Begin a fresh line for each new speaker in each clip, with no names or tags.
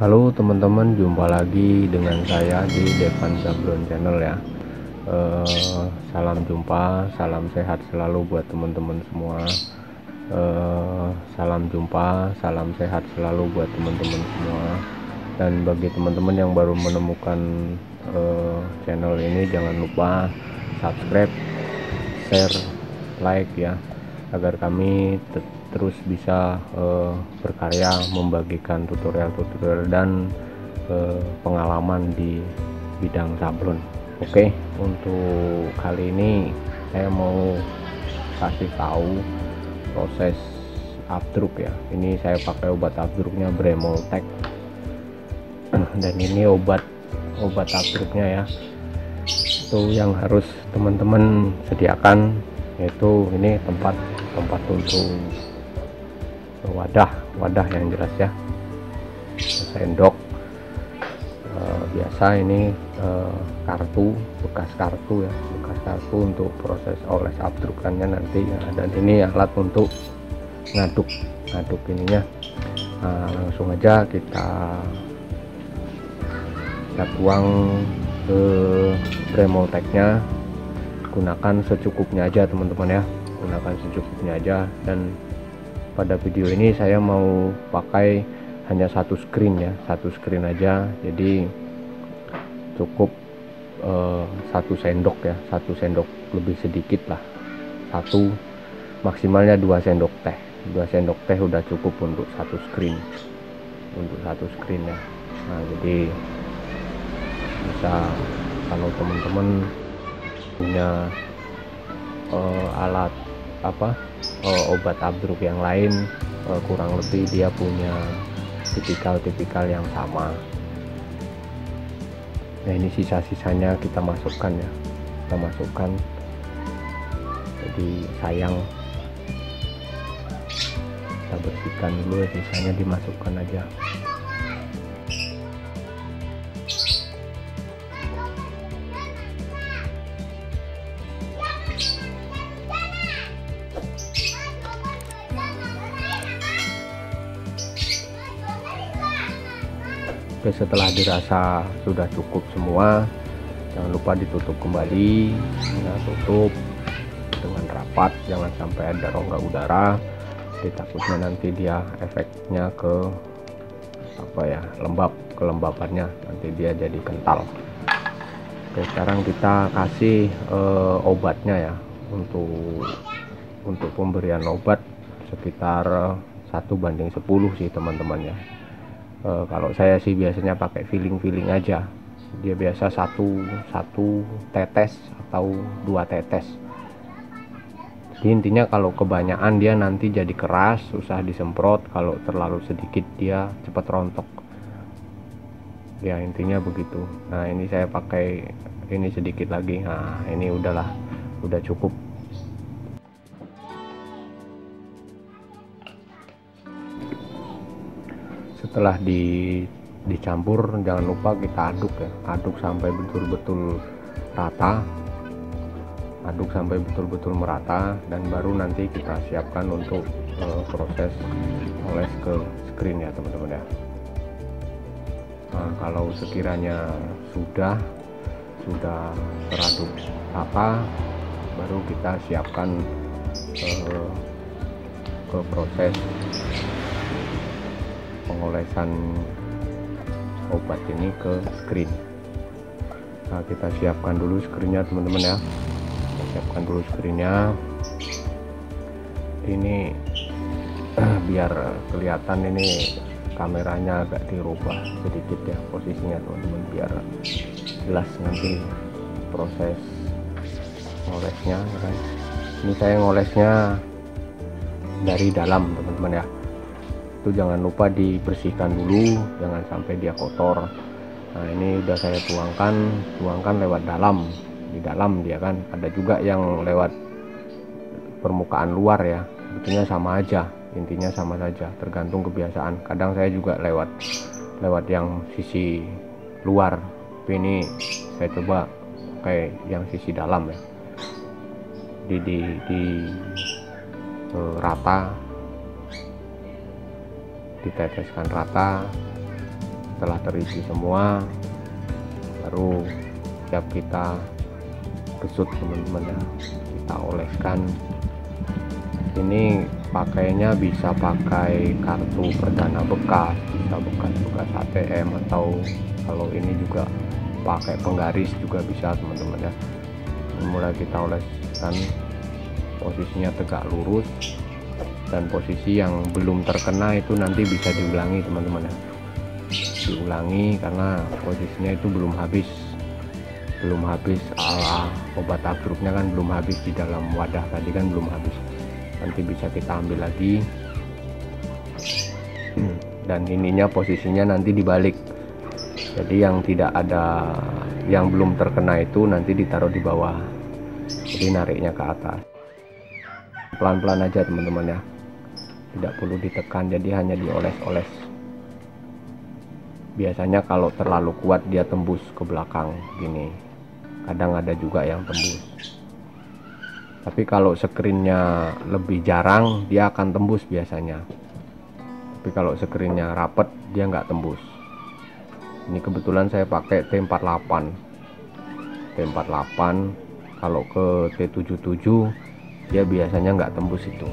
Halo teman-teman, jumpa lagi dengan saya di Devan Sablon Channel ya. Salam jumpa, salam sehat selalu buat teman-teman semua. Salam jumpa, salam sehat selalu buat teman-teman semua. Dan bagi teman-teman yang baru menemukan channel ini, jangan lupa subscribe, share, like ya, agar kami terus bisa berkarya membagikan tutorial-tutorial dan pengalaman di bidang sablon. Oke, untuk kali ini saya mau kasih tahu proses abdruk ya. Ini saya pakai obat abdruknya Bremoltec dan ini obat abdruknya ya, itu yang harus teman-teman sediakan, yaitu ini tempat untuk wadah yang jelas ya, sendok, biasa ini bekas kartu untuk proses oles abdrukannya nanti ya. Dan ini alat untuk ngaduk ininya. Langsung aja kita tuang ke Bremoltecnya. Gunakan secukupnya aja teman-teman ya, gunakan secukupnya aja. Dan pada video ini saya mau pakai hanya satu screen ya, satu screen aja, jadi cukup satu sendok ya, satu sendok lebih sedikit lah, satu maksimalnya 2 sendok teh udah cukup untuk satu screen ya. Nah, jadi bisa, kalau teman-teman punya alat obat abdruk yang lain, kurang lebih dia punya tipikal yang sama. Nah, ini sisa-sisanya kita masukkan ya, jadi sayang, kita bersihkan dulu, sisanya dimasukkan aja. Oke, setelah dirasa sudah cukup semua, jangan lupa ditutup kembali. Nah, tutup dengan rapat, jangan sampai ada rongga udara. Takutnya nanti dia efeknya ke kelembabannya, nanti dia jadi kental. Oke, sekarang kita kasih obatnya ya. Untuk pemberian obat sekitar 1:10 sih teman-teman ya. Kalau saya sih biasanya pakai feeling aja, dia biasa satu tetes atau 2 tetes. Jadi intinya kalau kebanyakan dia nanti jadi keras, susah disemprot, kalau terlalu sedikit dia cepat rontok ya, intinya begitu. Nah, ini saya pakai ini sedikit lagi. Nah, ini udah cukup. Setelah dicampur, jangan lupa kita aduk sampai betul-betul merata, dan baru nanti kita siapkan untuk proses oles ke screen ya teman-teman ya. Nah, kalau sekiranya sudah teraduk rata, baru kita siapkan ke proses pengolesan obat ini ke screen. Nah, kita siapkan dulu screennya teman-teman ya, ini biar kelihatan, ini kameranya agak dirubah sedikit ya posisinya teman-teman, biar jelas nanti proses ngolesnya kan. Ini saya ngolesnya dari dalam teman-teman ya, itu jangan lupa dibersihkan dulu, jangan sampai dia kotor. Nah, ini udah saya tuangkan lewat dalam, di dalam dia kan. Ada juga yang lewat permukaan luar ya, sebetulnya sama aja, intinya sama saja, tergantung kebiasaan. Kadang saya juga lewat yang sisi luar, tapi ini saya coba kayak yang sisi dalam ya, di rata, diteteskan rata, setelah terisi semua baru siap kita gesut teman-teman ya, kita oleskan. Ini pakainya bisa pakai kartu perdana bekas, bisa bekas ATM, atau kalau ini juga pakai penggaris juga bisa teman-teman ya. Mulai kita oleskan, posisinya tegak lurus, dan posisi yang belum terkena itu nanti bisa diulangi teman-teman ya, diulangi karena posisinya itu belum habis obat agruknya kan belum habis di dalam wadah tadi kan, belum habis, nanti bisa kita ambil lagi. Dan ininya posisinya nanti dibalik, jadi yang tidak ada, yang belum terkena itu nanti ditaruh di bawah, jadi nariknya ke atas pelan-pelan aja teman-teman ya, tidak perlu ditekan, jadi hanya dioles-oles. Biasanya kalau terlalu kuat dia tembus ke belakang gini, kadang ada juga yang tembus, tapi kalau skrinnya lebih jarang dia akan tembus biasanya, tapi kalau skrinnya rapet dia nggak tembus. Ini kebetulan saya pakai T48. Kalau ke T77 dia biasanya nggak tembus, itu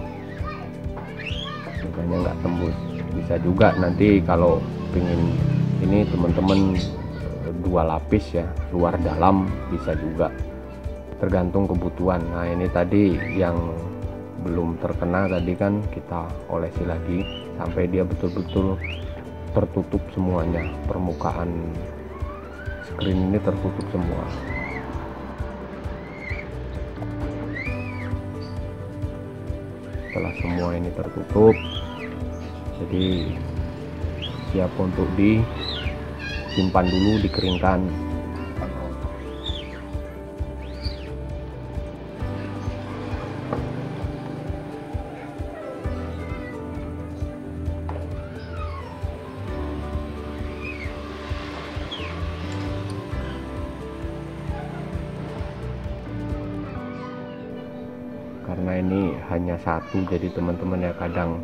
biasanya nggak tembus. Bisa juga nanti kalau pengen ini teman-teman 2 lapis ya, luar dalam bisa juga, tergantung kebutuhan. Nah ini tadi yang belum terkena tadi kan kita olesi lagi sampai dia betul-betul tertutup semuanya, permukaan screen ini tertutup semua. Setelah semua ini tertutup, jadi siap untuk disimpan dulu, dikeringkan. Karena ini hanya satu, jadi teman-teman ya kadang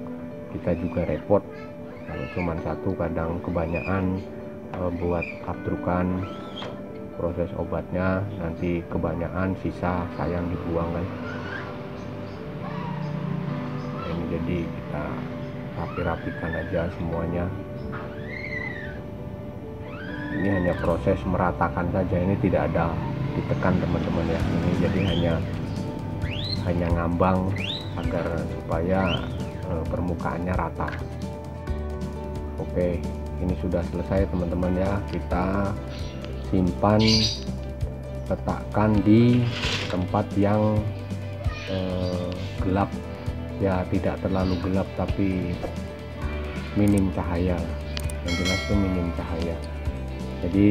kita juga repot kalau cuma satu, kadang kebanyakan buat abdrukan proses obatnya, nanti kebanyakan sisa sayang dibuang kan. Nah, ini jadi kita rapi-rapikan aja semuanya. Ini hanya proses meratakan saja, ini tidak ada ditekan teman-teman ya, ini jadi hanya ngambang agar supaya permukaannya rata. Oke, ini sudah selesai teman-teman ya, kita simpan, letakkan di tempat yang gelap ya, tidak terlalu gelap tapi minim cahaya, yang jelas itu minim cahaya. Jadi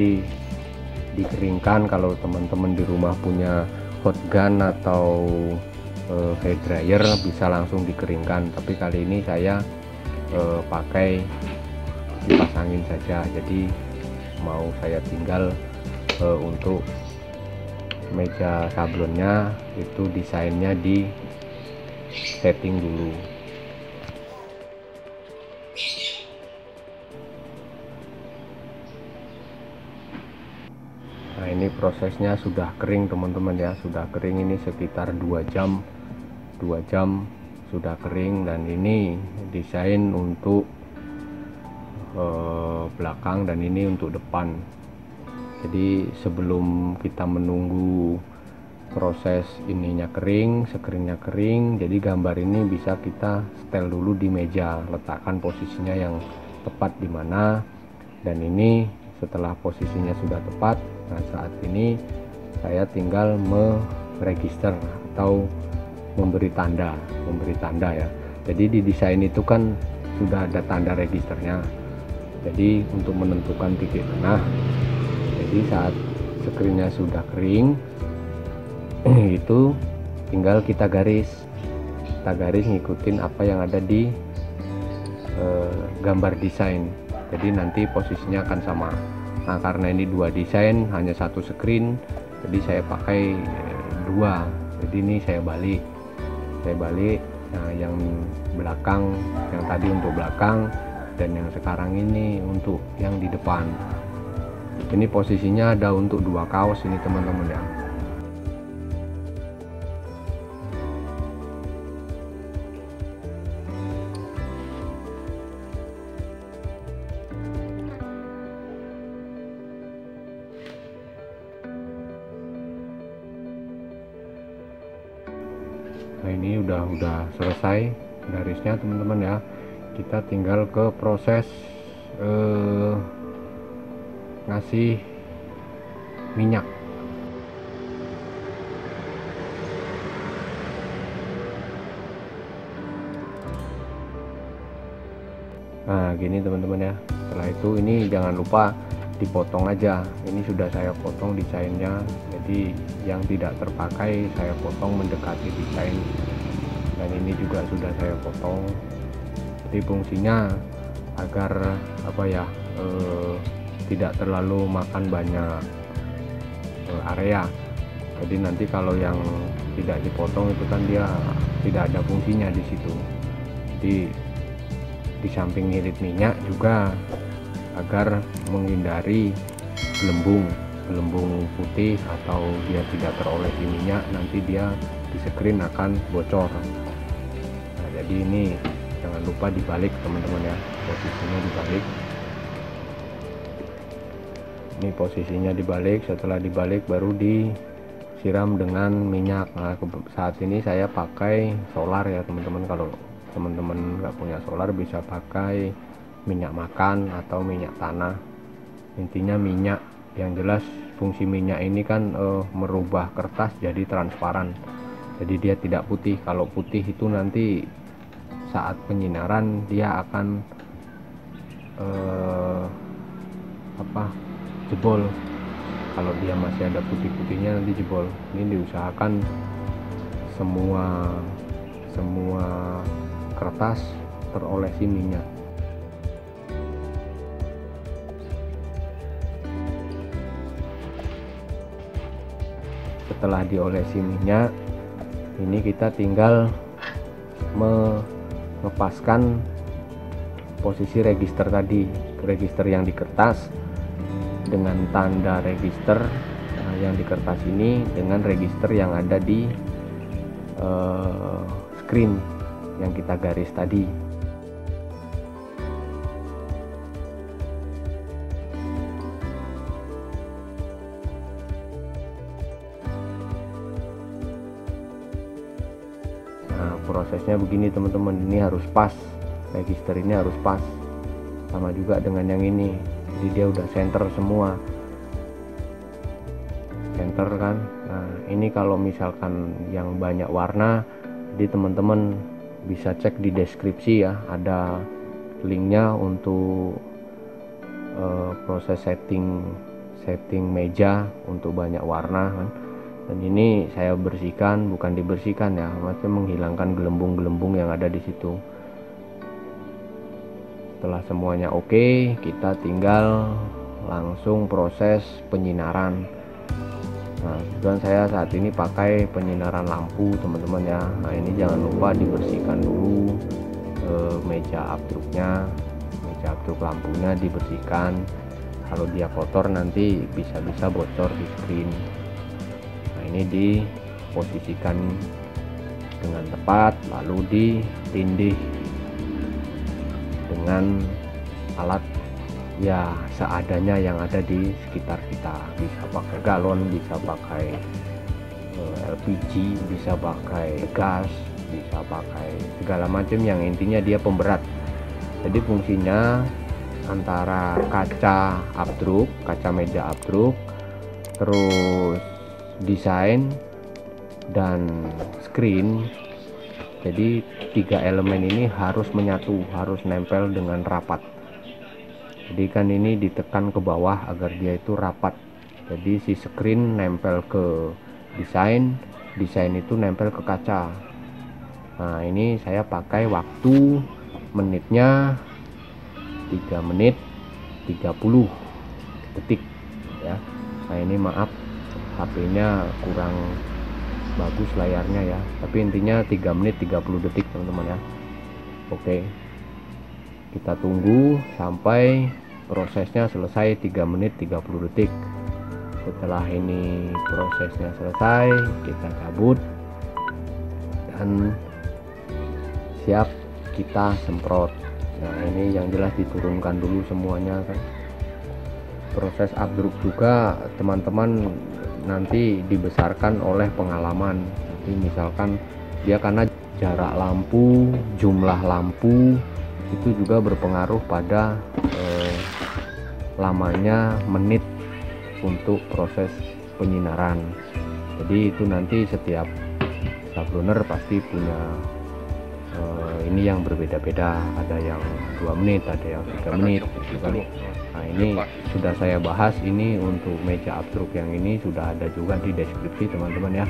dikeringkan, kalau teman-teman di rumah punya hot gun atau hair dryer bisa langsung dikeringkan, tapi kali ini saya pakai kipas angin saja. Jadi mau saya tinggal untuk meja sablonnya itu desainnya di setting dulu. Nah ini prosesnya sudah kering teman-teman ya, sudah kering, ini sekitar 2 jam sudah kering. Dan ini desain untuk belakang dan ini untuk depan. Jadi sebelum kita menunggu proses ininya kering, screennya kering, jadi gambar ini bisa kita setel dulu di meja, letakkan posisinya yang tepat di mana. Dan ini setelah posisinya sudah tepat, nah saat ini saya tinggal meregister atau memberi tanda ya. Jadi di desain itu kan sudah ada tanda registernya, jadi untuk menentukan titik tengah. Jadi saat screennya sudah kering itu tinggal kita garis ngikutin apa yang ada di gambar desain, jadi nanti posisinya akan sama. Nah karena ini 2 desain hanya 1 screen, jadi saya pakai 2, jadi ini saya balik. Nah yang belakang, yang tadi untuk belakang, dan yang sekarang ini untuk yang di depan. Ini posisinya ada untuk 2 kaos ini teman-teman ya. Nah ini udah selesai garisnya teman-teman ya. Kita tinggal ke proses ngasih minyak. Nah gini teman-teman ya, setelah itu ini jangan lupa dipotong aja. Ini sudah saya potong desainnya, jadi yang tidak terpakai saya potong mendekati desain, dan ini juga sudah saya potong. Jadi fungsinya agar apa ya, tidak terlalu makan banyak area. Jadi nanti kalau yang tidak dipotong itu kan dia tidak ada fungsinya di situ. Jadi di samping ngirit minyak juga agar menghindari gelembung putih atau dia tidak terolesi minyak, nanti dia di screen akan bocor. Nah, jadi ini jangan lupa dibalik teman-teman ya, posisinya dibalik. Ini posisinya dibalik, setelah dibalik baru disiram dengan minyak. Nah, saat ini saya pakai solar ya teman-teman. Kalau teman-teman nggak punya solar bisa pakai minyak makan atau minyak tanah, intinya minyak. Yang jelas fungsi minyak ini kan merubah kertas jadi transparan, jadi dia tidak putih. Kalau putih itu nanti saat penyinaran dia akan jebol. Kalau dia masih ada putih-putihnya nanti jebol. Ini diusahakan semua kertas terolesi minyak. Setelah diolesi minyak, ini kita tinggal melepaskan posisi register tadi, register yang di kertas dengan tanda register yang di kertas ini dengan register yang ada di screen yang kita garis tadi. Nah, prosesnya begini teman-teman, ini harus pas, register ini harus pas, sama juga dengan yang ini. Jadi dia udah center semua, center kan. Nah ini kalau misalkan yang banyak warna, jadi teman-teman bisa cek di deskripsi ya, ada linknya untuk proses setting meja untuk banyak warna kan. Dan ini saya bersihkan, bukan dibersihkan ya, maksudnya menghilangkan gelembung-gelembung yang ada di situ. Setelah semuanya oke, kita tinggal langsung proses penyinaran. Nah, kebetulan saya saat ini pakai penyinaran lampu teman-teman ya. Nah ini jangan lupa dibersihkan dulu meja abstruknya, meja abstruk lampunya dibersihkan. Kalau dia kotor nanti bisa bocor di screen. Nah ini diposisikan dengan tepat, lalu ditindih dengan alat ya seadanya yang ada di sekitar kita. Bisa pakai galon, bisa pakai LPG, bisa pakai gas, bisa pakai segala macam, yang intinya dia pemberat. Jadi fungsinya antara kaca abstruk, kaca meja abstruk, terus desain dan screen. Jadi 3 elemen ini harus menyatu, harus nempel dengan rapat. Jadi kan ini ditekan ke bawah agar dia itu rapat. Jadi si screen nempel ke desain, desain itu nempel ke kaca. Nah ini saya pakai waktu menitnya 3 menit 30 detik ya. Nah ini maaf HP-nya kurang bagus layarnya ya, tapi intinya 3 menit 30 detik teman-teman ya. Oke, kita tunggu sampai prosesnya selesai 3 menit 30 detik. Setelah ini prosesnya selesai, kita cabut dan siap kita semprot. Nah, ini yang jelas diturunkan dulu semuanya kan. Proses abdruk juga teman-teman nanti dibesarkan oleh pengalaman. Jadi misalkan dia karena jarak lampu, jumlah lampu itu juga berpengaruh pada lamanya menit untuk proses penyinaran. Jadi itu nanti setiap sabloner pasti punya ini yang berbeda-beda, ada yang 2 menit, ada yang 3 menit gitu kan. Nah, ini sudah saya bahas, ini untuk meja abdruk yang ini sudah ada juga di deskripsi teman-teman ya,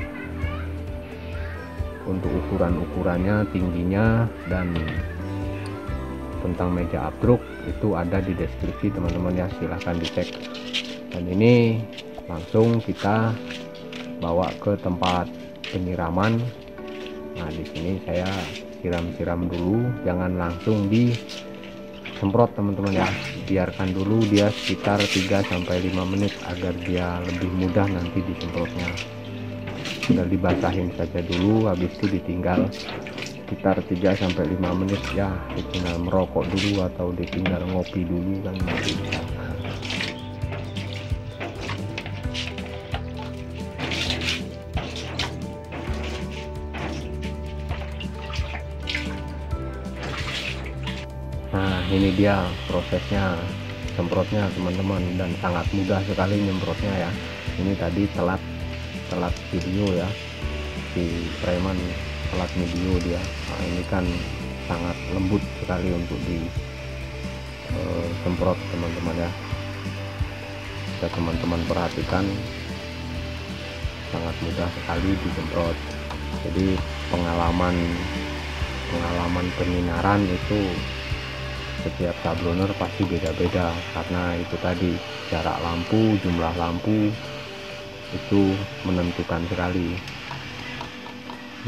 untuk ukuran-ukurannya, tingginya, dan tentang meja abdruk itu ada di deskripsi teman-teman ya, silahkan dicek. Dan ini langsung kita bawa ke tempat penyiraman. Nah, di sini saya siram-siram dulu, jangan langsung disemprot teman-teman ya, biarkan dulu dia sekitar 3-5 menit agar dia lebih mudah nanti disemprotnya. Tinggal dibasahin saja dulu, habis itu ditinggal sekitar 3-5 menit ya, ditinggal merokok dulu atau ditinggal ngopi dulu kan nanti bisa. Nah, ini dia prosesnya semprotnya teman-teman, dan sangat mudah sekali nyemprotnya ya. Ini tadi telat video ya, si preman telat video dia. Nah, ini kan sangat lembut sekali untuk disemprot teman-teman ya. Jika teman-teman perhatikan, sangat mudah sekali disemprot. Jadi pengalaman penyinaran itu setiap sabloner pasti beda-beda, karena itu tadi jarak lampu, jumlah lampu itu menentukan sekali.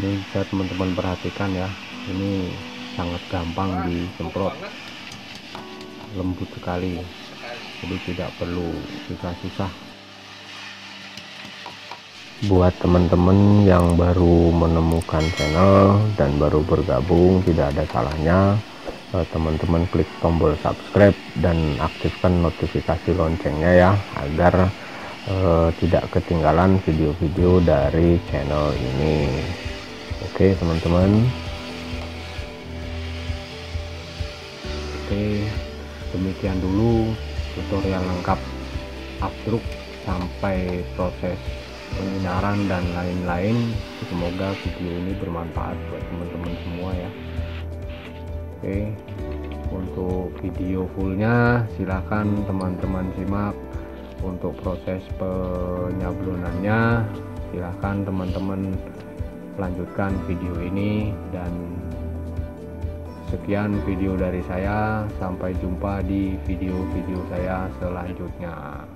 Ini bisa teman-teman perhatikan ya, ini sangat gampang disemprot, lembut sekali, jadi tidak perlu susah-susah. Buat teman-teman yang baru menemukan channel dan baru bergabung, tidak ada salahnya teman-teman klik tombol subscribe dan aktifkan notifikasi loncengnya ya, agar tidak ketinggalan video-video dari channel ini. Oke teman-teman, oke, demikian dulu tutorial lengkap abdruk sampai proses penyinaran dan lain-lain. Semoga video ini bermanfaat buat teman-teman semua ya. Oke, untuk video fullnya silahkan teman-teman simak. Untuk proses penyablonannya silahkan teman-teman lanjutkan video ini. Dan sekian video dari saya, sampai jumpa di video-video saya selanjutnya.